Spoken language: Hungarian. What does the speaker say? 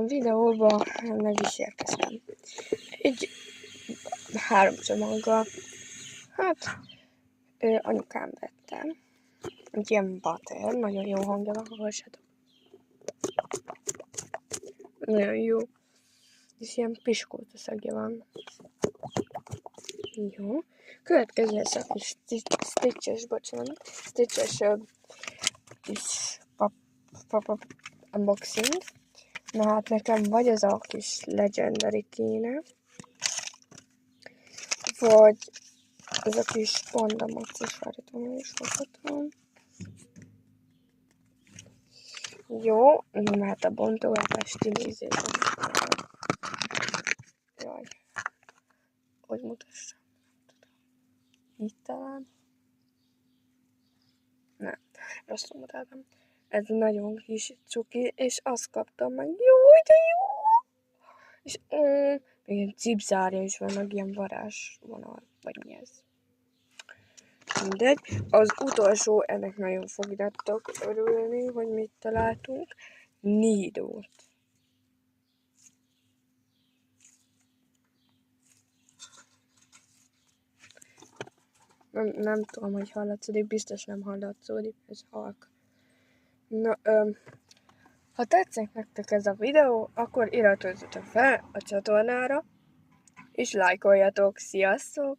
videóban meg is érkeztem. Egy 3 csomaggal. Hát, anyukám vettem. Egy ilyen butter, nagyon jó hangja van, hallgassátok. Nagyon jó. És ilyen piskóta szagja van. Jó. Következő lesz a kis Stitches, bocsánat. Stitches kis unboxing. Na hát nekem vagy az a kis Legendary kéne, vagy ez a kis Panda Macis, várjatok, is foghatom. Jó, hát a bontogatást nézzétek. Jaj. Hogy mutassam? Így talán? Nem, rosszul mutattam. Ez nagyon kis cuki, és azt kaptam meg. Jó, de jó! És még ilyen cipzárja is van, meg ilyen varázsvonal, vagy mi ez? Mindegy. Az utolsó, ennek nagyon fogjátok örülni, hogy mit találtunk. Nidót. Nem tudom, hogy hallatszódik, biztos nem hallatszódik, ez halk. Na, ha tetszik nektek ez a videó, akkor iratkozzatok fel a csatornára, és lájkoljatok. Sziasztok!